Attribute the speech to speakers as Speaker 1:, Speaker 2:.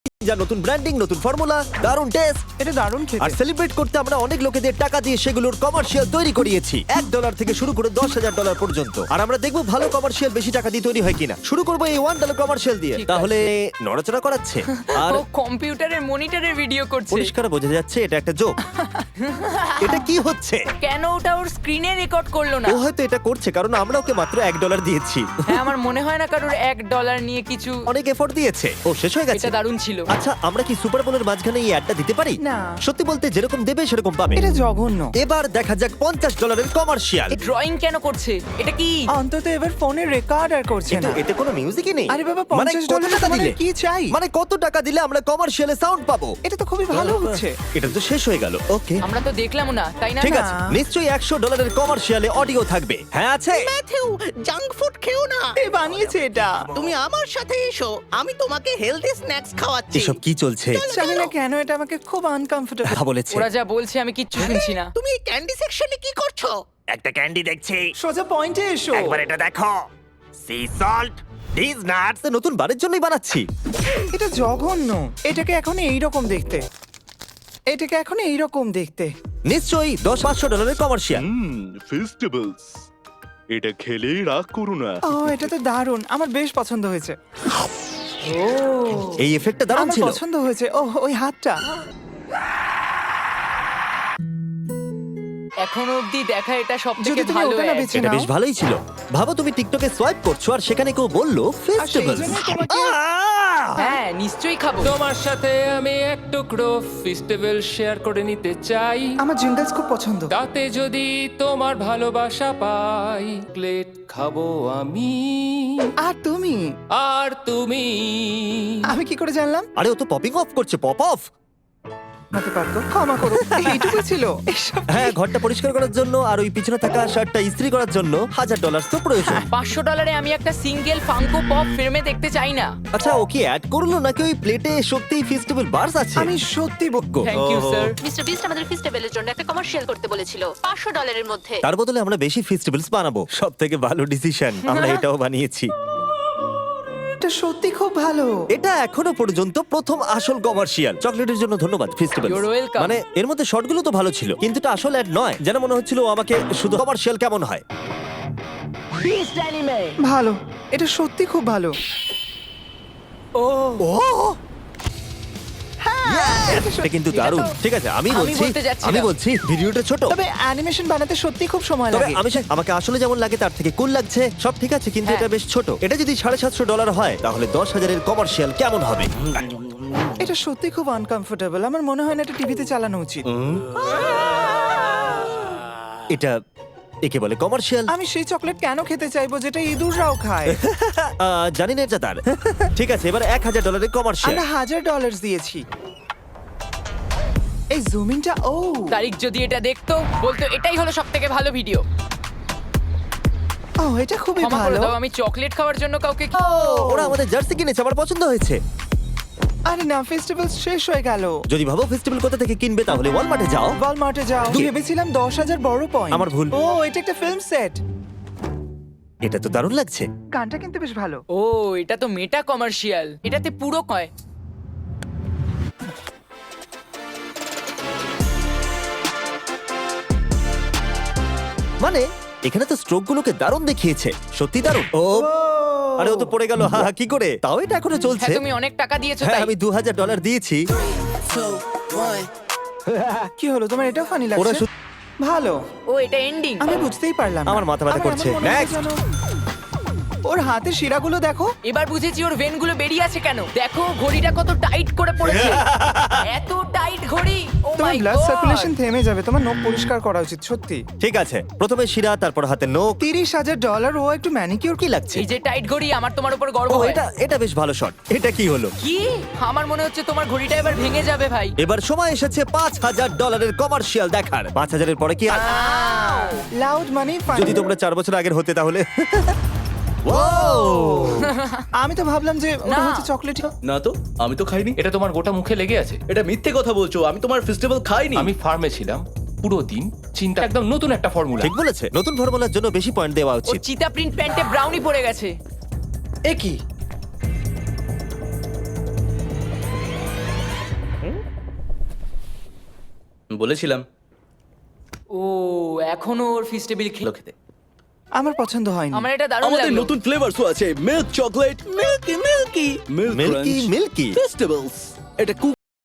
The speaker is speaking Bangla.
Speaker 1: যা নতুন ব্র্যান্ডিং, নতুন ফর্মুলা, দারুণ টেস্ট।
Speaker 2: এটা দারুণ
Speaker 1: আর
Speaker 2: খেতে।
Speaker 1: সেলিব্রেট করতে আমরা অনেক লোকেদের টাকা দিয়ে সেগুলোর কমার্শিয়াল তৈরি করিয়েছি, $1 থেকে শুরু করে $10,000 পর্যন্ত। আর আমরা দেখবো ভালো কমার্শিয়াল বেশি টাকা দিয়ে তৈরি হয় কিনা। শুরু করবো এই $1 কমার্শিয়াল দিয়ে।
Speaker 3: ঠিক
Speaker 1: তাহলে নড়াচড়া করাচ্ছে আর
Speaker 3: ও কম্পিউটারের মনিটরের ভিডিও করছে।
Speaker 1: পরিষ্কার বোঝা যাচ্ছে এটা একটা জোক। এটা কি হচ্ছে?
Speaker 3: কেন ওটা ওর স্ক্রিনে রেকর্ড করলো না?
Speaker 1: ও হয়তো এটা করছে কারণ আমরা ওকে মাত্র $1 দিয়েছি।
Speaker 3: হ্যাঁ, আমার মনে হয় না কারোর $1 নিয়ে কিছু।
Speaker 1: অনেক এফোর্ট দিয়েছে। ও শেষ হয়ে গেছে।
Speaker 3: এটা দারুণ ছিল।
Speaker 1: আচ্ছা, আমরা কি সুপার বোলের মাঝখানে এই অ্যাডটা দিতে পারি?
Speaker 2: না।
Speaker 1: সত্যি বলতে যেরকম দেবে সেরকম পাবে।
Speaker 2: এটা জঘন্য।
Speaker 1: এবার দেখা যাক $50 কমার্শিয়াল।
Speaker 3: ড্রয়িং কেন করছে? এটা কি?
Speaker 2: অন্তত এবার ফোনে রেকর্ড আর করছে
Speaker 1: কিন্তু
Speaker 2: না।
Speaker 1: এতে কোনো মিউজিকই নেই।
Speaker 2: আরে বাবা,
Speaker 1: মানে
Speaker 2: $50
Speaker 1: কত টাকা
Speaker 2: তোমাদের
Speaker 1: দিলে?
Speaker 2: কি চাই?
Speaker 1: মানে কত টাকা দিলে আমরা কমার্শিয়ালে সাউন্ড পাবো?
Speaker 2: এটা তো খুবই ভালো হচ্ছে।
Speaker 1: এটা তো শেষ হয়ে গেল। ওকে,
Speaker 3: আমরা তো দেখলাম না, তাই না?
Speaker 1: ঠিক
Speaker 2: না।
Speaker 1: আছে, নিশ্চয়ই $100 কমার্শিয়ালে অডিও থাকবে। হ্যাঁ আছে।
Speaker 4: ম্যাথিউ, জাঙ্ক ফুড খেও না।
Speaker 2: এ বানিয়েছে এটা।
Speaker 4: তুমি আমার সাথে এসো, আমি তোমাকে হেলদি স্ন্যাক্স খাওয়াচ্ছি।
Speaker 1: এসব কি চলছে?
Speaker 2: জানি না কেন এটা আমাকে খুব আনকমফোর্টেবল।
Speaker 1: হ্যাঁ বলেছে।
Speaker 3: ওরা যা বলছে আমি কিচ্ছু শুনছি না।
Speaker 4: তুমি এই ক্যান্ডি সেকশনে কি করছো?
Speaker 1: একটা ক্যান্ডি দেখছি।
Speaker 2: সোজা পয়েন্টে এসো।
Speaker 1: একবার এটা দেখো। সি সল্ট, দিস নাটস নতুন বারের জন্যই বানাচ্ছি।
Speaker 2: এটা জঘন্য। এটাকে এখন এইরকম দেখতে। এটাকে এখন এইরকম দেখতে।
Speaker 1: নিশ্চয়ই $500 কমার্শিয়াল।
Speaker 5: ফেস্টিভ্যালস এটা খেলেই রাগ করো না।
Speaker 2: ও, এটা তো দারুণ। আমার বেশ পছন্দ হয়েছে।
Speaker 1: এই এফেক্টটা দারুণ
Speaker 2: আমার
Speaker 1: ছিল।
Speaker 2: পছন্দ হয়েছে। ও, ওই হাতটা।
Speaker 3: এখনো অবধি দেখা এটা
Speaker 2: যদি
Speaker 3: সবথেকে
Speaker 2: তুমি
Speaker 3: ভালো
Speaker 2: ওটা না
Speaker 3: ad।
Speaker 2: বেছে
Speaker 1: এটা
Speaker 2: নাও।
Speaker 1: বেশ ভালোই ছিল। ভাবো তুমি টিকটকে সোয়াইপ করছো আর সেখানে কেউ বললো ফেস্টিভ্যালস।
Speaker 2: জন্যই তোমাকে-
Speaker 3: হ্যাঁ, নিশ্চয়ই খাবো।
Speaker 6: তোমার সাথে আমি এক টুকরো ফেস্টিভ্যাল শেয়ার করে নিতে চাই।
Speaker 2: আমার জিঙ্গলস খুব পছন্দ।
Speaker 6: তাতে যদি তোমার ভালোবাসা পাই, প্লেট খাবো আমি
Speaker 2: আর তুমি?
Speaker 6: আর তুমি।
Speaker 2: আমি কি করে জানলাম?
Speaker 1: আরে ও তো পপিং অফ করছে, পপ অফ।
Speaker 2: হতে পারতো। ক্ষমা করো। এইটুকু ছিল। এসব
Speaker 1: হ্যাঁ, ঘরটা পরিষ্কার করার জন্য আর ওই পিছনে থাকা শার্টটা ইস্ত্রি করার জন্য $1000 তো প্রয়োজন।
Speaker 3: $500 আমি একটা সিঙ্গেল ফাঙ্কো পপ ফ্রেমে দেখতে চাই না।
Speaker 1: আচ্ছা, ও কি অ্যাড করলো নাকি ওই প্লেটে সত্যিই ফেস্টিভ্যাল বার্স আছে?
Speaker 2: আমি সত্যি বলবো।
Speaker 3: Thank you sir.
Speaker 7: Mister Bisht আমাদের ফেস্টিভ্যালের জন্য একটা কমার্শিয়াল করতে বলেছিল $500 এর মধ্যে।
Speaker 1: তার বদলে আমরা বেশি ফেস্টিভ্যালস বানাবো। সবথেকে ভালো ডিসিশন। আমরা এটাও বানিয়েছি।
Speaker 2: এটা সত্যি খুব ভালো।
Speaker 1: এটা এখনো পর্যন্ত প্রথম আসল কমার্শিয়াল। চকলেটের জন্য ধন্যবাদ ফেস্টিভ্যাল।
Speaker 3: You're welcome.
Speaker 1: মানে এর মধ্যে শর্টগুলো তো ভালো ছিল, কিন্তু এটা আসল অ্যাড নয়। যেন মনে হচ্ছিল ও আমাকে শুধু কমার্শিয়াল কেমন হয়।
Speaker 2: ভালো। এটা সত্যি খুব ভালো।
Speaker 1: ও এটা কিন্তু দারুণ। ঠিক আছে, আমি
Speaker 3: বলতে যাচ্ছিলাম।
Speaker 1: আমি বলছি ভিডিওটা ছোট।
Speaker 2: তবে অ্যানিমেশন বানাতে সত্যি খুব সময়
Speaker 1: তবে
Speaker 2: লাগে।
Speaker 1: আমাকে আসলে যেমন লাগে তার থেকে কুল লাগছে। সব ঠিক আছে, কিন্তু
Speaker 3: হ্যাঁ।
Speaker 1: এটা বেশ ছোট। এটা যদি $750 হয় তাহলে 10,000 কমার্শিয়াল কেমন হবে?
Speaker 2: এটা সত্যি খুব আনকমফোর্টেবল। আমার মনে হয় না এটা টিভিতে চালানো উচিত।
Speaker 1: এটা একে বলে কমার্শিয়াল?
Speaker 2: আমি সেই চকলেট কেন খেতে চাইবো যেটা ইঁদুররাও খায়?
Speaker 1: জানি না এটা তার। ঠিক আছে, এবার $1,000 কমার্শিয়াল।
Speaker 2: আমরা $1,000 দিয়েছি। এই জুমিংটা, ও
Speaker 3: তারিখ যদি এটা দেখতো, বলতো এটাই হলো সবথেকে ভালো ভিডিও।
Speaker 2: ও, এটা খুবই
Speaker 3: ক্ষমা করে
Speaker 2: ভালো।
Speaker 3: দাও, আমি চকলেট খাওয়ার জন্য কাউকে
Speaker 1: ওরা আমাদের জার্সি কিনেছে, আমার পছন্দ হয়েছে।
Speaker 2: আরে না, ফেস্টিভ্যাল শেষ হয়ে গেল।
Speaker 1: যদি ভাবো ফেস্টিভ্যাল কোথা থেকে কিনবে তাহলে ওয়ালমার্টে যাও।
Speaker 2: ওয়ালমার্টে যাও। ভেবেছিলাম 10,000 বড় পয়েন্ট।
Speaker 1: আমার ভুল।
Speaker 2: ও, এটা একটা ফিল্ম সেট।
Speaker 1: এটা তো দারুণ লাগছে।
Speaker 2: গানটা কিন্তু বেশ ভালো।
Speaker 3: ও, এটা তো মেটা কমার্শিয়াল। এটাতে পুরো কয়।
Speaker 1: মানে এখানে তো স্ট্রোক গুলোকে দারুণ দেখিয়েছে। সত্যি দারুণ। ও আরে ও তো পড়ে গেল। হা হা, কি করে? তাও এটা এখনো চলছে।
Speaker 3: হ্যাঁ, তুমি অনেক টাকা দিয়েছো
Speaker 1: হ্যাঁ,
Speaker 3: তাই।
Speaker 1: আমি $2,000 দিয়েছি।
Speaker 2: কি হলো, তোমার এটা ফানি
Speaker 1: ওরা
Speaker 2: লাগছে? ভালো।
Speaker 3: ও, এটা এন্ডিং।
Speaker 2: আমি বুঝতেই পারলাম না।
Speaker 1: আমার মাথা ব্যথা
Speaker 2: আমার
Speaker 1: করছে।
Speaker 2: এমন মনে হচ্ছে
Speaker 1: Next.
Speaker 2: যেন ওর হাতের শিরাগুলো দেখো।
Speaker 3: এবার বুঝেছি ওর ভেনগুলো বেরিয়ে আছে কেন। দেখো ঘড়িটা কত টাইট করে পড়েছে। এত টাইট ঘড়ি। ও
Speaker 2: তোমার
Speaker 3: মাই
Speaker 2: ব্লাড
Speaker 3: গড।
Speaker 2: সার্কুলেশন থেমে যাবে। তোমার নখ পরিষ্কার করা উচিত সত্যি।
Speaker 1: ঠিক আছে, প্রথমে শিরা, তারপর হাতে নখ।
Speaker 2: $30,000 ও একটু ম্যানিকিউর
Speaker 1: কি লাগছে?
Speaker 3: এই যে টাইট ঘড়ি, আমার তোমার উপর গর্ব
Speaker 1: ও
Speaker 3: হয়।
Speaker 1: এটা বেশ ভালো শট। এটা কি হলো?
Speaker 3: কি? আমার মনে হচ্ছে তোমার ঘড়িটা এবার ভেঙে যাবে ভাই।
Speaker 1: এবার সময় এসেছে $5,000 কমার্শিয়াল দেখার। 5,000 এর পরে কি?
Speaker 2: লাউড মানে ফানি।
Speaker 1: যদি তোমরা 4 বছর আগের হতে তাহলে। ও
Speaker 2: আমি তো ভাবলাম যে ওটা
Speaker 3: না।
Speaker 2: হচ্ছে চকলেট।
Speaker 8: না তো, আমি তো খাইনি।
Speaker 6: এটা তোমার গোটা মুখে লেগে আছে।
Speaker 8: এটা মিথ্যে কথা বলছো, আমি তোমার ফেস্টিভ্যাল খাইনি।
Speaker 6: আমি ফার্মে ছিলাম পুরো দিন, চিন্তা একদম নতুন একটা ফর্মুলা।
Speaker 1: ঠিক বলেছে। নতুন ফর্মুলার জন্য বেশি পয়েন্ট দেওয়া
Speaker 3: ওর
Speaker 1: উচিত।
Speaker 3: চিতা প্রিন্ট প্যান্টে ব্রাউনি পড়ে গেছে।
Speaker 8: এ কি? বলেছিলাম
Speaker 3: ও এখনো ওর ফিস্টেবিল
Speaker 8: খেলো খেতে।
Speaker 2: আমার পছন্দ হয়নি।
Speaker 3: আমার এটা দারুণ
Speaker 8: আমাদের
Speaker 3: লাগলো।
Speaker 8: নতুন ফ্লেভারসও আছে, milk chocolate, milky milky
Speaker 1: milky milky
Speaker 8: festivals. এটা কুকি